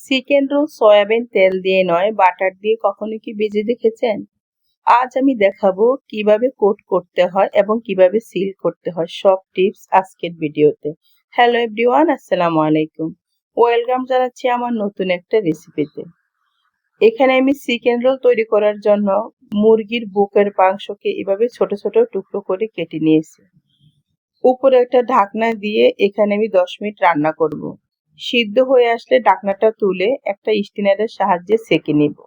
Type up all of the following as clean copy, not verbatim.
Chicken roll soybean তেল দিয়ে নয় বাটার দিয়ে কখনো কি ভেজে দেখেছেন? আজ আমি দেখাবো কিভাবে কোট করতে হয় এবং কিভাবে সিল করতে হয় সব টিপস আজকের ভিডিওতে। হ্যালো এভরিওয়ান, আসসালামু আলাইকুম। ওয়েলকাম জানাচ্ছি আমার নতুন একটা রেসিপিতে। এখানে আমি চিকেন রোল তৈরি করার জন্য মুরগির বুকের মাংসকে এভাবে ছোট ছোট টুকরো করে কেটে নিয়েছি। উপরে একটা ঢাকনা দিয়ে এখানে আমি 10 মিনিট রান্না করব। সিদ্ধ হয়ে আসলে ঢাকনাটা তুলে একটা স্টিনারের সাহায্যে সেঁকে নিব।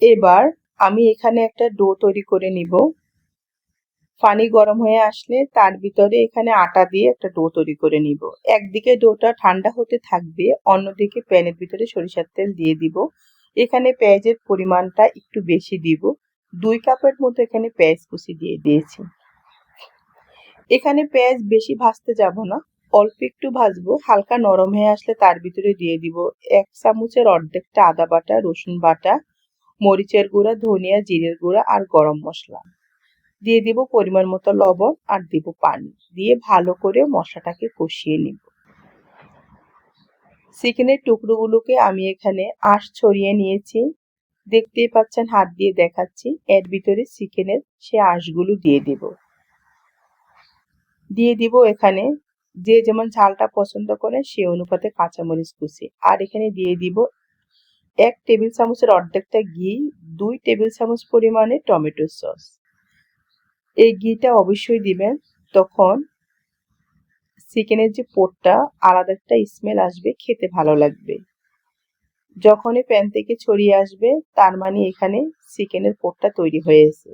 এবার আমি এখানে একটা ডো তৈরি করে নিব। পানি গরম হয়ে আসলে তার ভিতরে এখানে আটা দিয়ে একটা ডো তৈরি করে নিব। একদিকে ডোটা ঠান্ডা হতে থাকবে, অন্যদিকে প্যানের ভিতরে সরিষার তেল দিয়ে দিব। এখানে পেঁয়াজের পরিমাণটা একটু বেশি দিব। 2 কাপের মতো এখানে পেঁয়াজ কুচি দিয়ে দিয়েছি। এখানে পেঁয়াজ বেশি ভাজতে যাব না, অল্প একটু ভাজবো। হালকা নরম হয়ে আসলে তার ভিতরে দিয়ে দিব 1 চামচের অর্ধেকটা আদা বাটা, রসুন বাটা, মরিচের গুঁড়া, ধনিয়া, জিরের গুঁড়া আর গরম মশলা। দিয়ে দিব পরিমাণ মতো লবণ আর দিব পানি। দিয়ে ভালো করে মশলাটাকে কষিয়ে নিব। চিকেনের টুকরোগুলোকে আমি এখানে আঁশ ছড়িয়ে নিয়েছি। দেখতেই পাচ্ছেন, হাত দিয়ে দেখাচ্ছি। এর ভিতরে চিকেনের সে আঁশগুলো দিয়ে দিব। দিয়ে দিব এখানে যে যেমন ঝালটা পছন্দ করে সে অনুপাতে কাঁচামরিচ কুচি। আর এখানে দিয়ে দিব 1 টেবিল চামচের অর্ধেকটা ঘি, 2 টেবিল চামচ পরিমাণে টমেটো সস। এই ঘিটা অবশ্যই দিবেন, তখন চিকেনের যে পোরটা আলাদা একটা স্মেল আসবে, খেতে ভালো লাগবে। যখনই প্যান থেকে ছড়িয়ে আসবে তার মানে এখানে চিকেনের পোরটা তৈরি হয়েছে।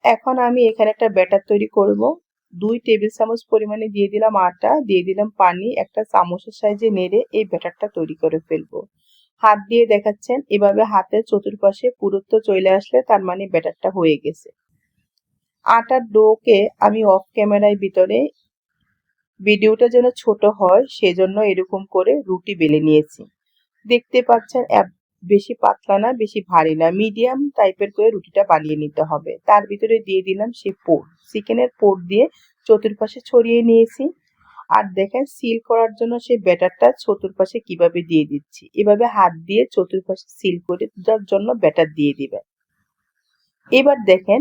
এখন আমি এখানে একটা ব্যাটার তৈরি করব। 2 টেবিল চামচ পরিমাণে দিয়ে দিলাম আটা, দিয়ে দিলাম পানি। একটা চামচের সাহায্যে নেড়ে এই ব্যাটারটা তৈরি করে ফেলবো। হাত দিয়ে দেখাচ্ছেন, এভাবে হাতের চতুর্পাশে পুরুত্ব চলে আসলে তার মানে ব্যাটারটা হয়ে গেছে। আটার ডোকে আমি অফ ক্যামেরায় ভিতরে ভিডিওটা যেন ছোট হয় সেজন্য এরকম করে রুটি বেলে নিয়েছি। দেখতে পাচ্ছেন বেশি পাতলা না, বেশি ভারী না, মিডিয়াম টাইপের করে রুটিটা বানিয়ে নিতে হবে। তার ভিতরে দিয়ে দিলাম সেই পোর, চিকেনের পোর দিয়ে চতুর্পাশে ছড়িয়ে নিয়েছি। আর দেখেন সিল করার জন্য সেই ব্যাটারটা চতুর্পাশে কিভাবে দিয়ে দিচ্ছি। এভাবে হাত দিয়ে চতুর্পাশে সিল করে দেওয়ার জন্য ব্যাটার দিয়ে দিবেন। এবার দেখেন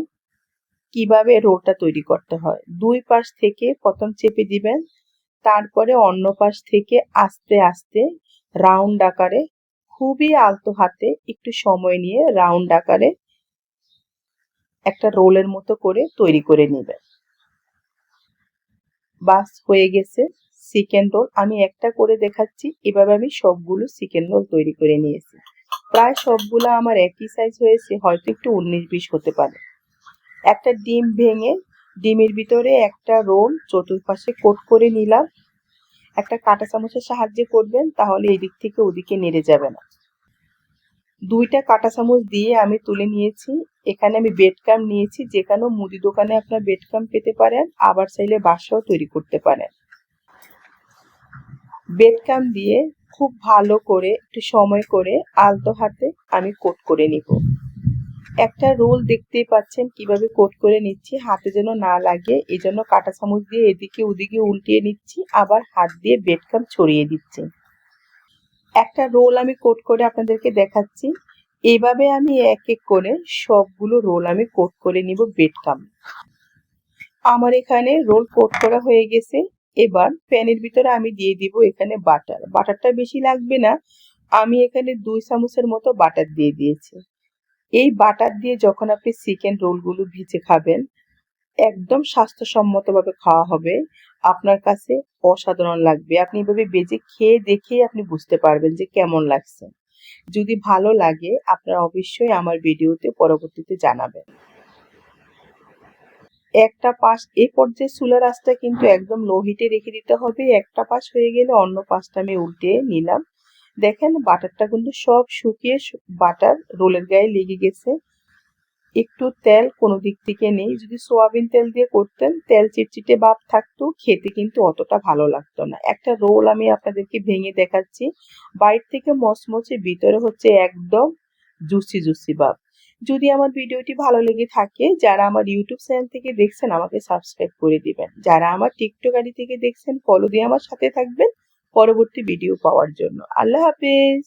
কিভাবে রোলটা তৈরি করতে হয়। 2 পাশ থেকে প্রথম চেপে দিবেন, তারপরে অন্য পাশ থেকে আস্তে আস্তে রাউন্ড আকারে, খুবই আলতো হাতে একটু সময় নিয়ে রাউন্ড আকারে একটা রোলের মতো করে তৈরি করে নেবেন। বাস হয়ে গেছে চিকেন রোল। আমি একটা করে দেখাচ্ছি। এভাবে আমি সবগুলো চিকেন রোল তৈরি করে নিয়েছি। প্রায় সবগুলো আমার একই সাইজ হয়েছে, হয়তো একটু 19-20 হতে পারে। একটা ডিম ভেঙে ডিমের ভিতরে একটা রোল চতুর্পাশে কোট করে নিলাম। একটা কাঁটা চামচের সাহায্যে করবেন, তাহলে এদিক থেকে ওদিকে নেড়ে যাবে না। 2টা কাঁটা চামচ দিয়ে আমি তুলে নিয়েছি। এখানে আমি ব্রেডক্রাম্ব নিয়েছি, যেখানে মুদি দোকানে আপনার ব্রেডক্রাম্ব পেতে পারেন, আবার চাইলে বাসাও তৈরি করতে পারেন। ব্রেডক্রাম্ব দিয়ে খুব ভালো করে একটু সময় করে আলতো হাতে আমি কোট করে নিব। একটা রোল দেখতেই পাচ্ছেন কিভাবে কোট করে নিচ্ছি, হাতে যেন না লাগে, এজন্য কাঁটা চামচ দিয়ে এদিকে ওদিকে উল্টিয়ে নিচ্ছি, আবার হাত দিয়ে ব্রেডক্রাম্ব ছড়িয়ে দিচ্ছি। একটা রোল আমি কোট করে আপনাদেরকে দেখাচ্ছি। এইভাবে আমি এক এক করে সবগুলো রোল আমি কোট করে নিব ব্রেডক্রাম্ব। আমার এখানে রোল কোট করা হয়ে গেছে। এবার প্যানের ভিতরে আমি দিয়ে দিব এখানে বাটার। বাটারটা বেশি লাগবে না, আমি এখানে 2 চামচের মতো বাটার দিয়ে দিয়েছি। এই বাটার দিয়ে যখন আপনি চিকেন রোলগুলো ভেজে খাবেন, একদম স্বাস্থ্যসম্মতভাবে খাওয়া হবে, আপনার কাছে অসাধারণ লাগবে। আপনি এভাবে ভেজে খেয়ে দেখেই আপনি বুঝতে পারবেন যে কেমন লাগছে। যদি ভালো লাগে আপনারা অবশ্যই আমার ভিডিওতে পরবর্তীতে জানাবেন। একটা পাশ এই পর্যায়ে চুলার আঁচটা কিন্তু একদম লো হিটে রেখে দিতে হবে। একটা পাশ হয়ে গেলে অন্য পাশটা আমি উল্টে নিলাম। দেখেন বাটারটা কিন্তু সব শুকিয়ে বাটার রোলের গায়ে লেগে গেছে। একটু তেল কোনো দিক থেকে নেই। যদি সোয়াবিন তেল দিয়ে করতেন, তেল চিটচিটে ভাব থাকতো, খেতে কিন্তু অতটা ভালো লাগতো না। একটা রোল আমি আপনাদেরকে ভেঙে দেখাচ্ছি। বাইরে থেকে মচমচে, ভিতরে হচ্ছে একদম জুসি জুসি ভাব। যদি আমার ভিডিওটি ভালো লেগে থাকে, যারা আমার ইউটিউব চ্যানেল থেকে দেখছেন আমাকে সাবস্ক্রাইব করে দিবেন। যারা আমার টিকটক আইডি থেকে দেখছেন ফলো দিয়ে আমার সাথে থাকবেন পরবর্তী ভিডিও পাওয়ার জন্য। আল্লাহ হাফেজ।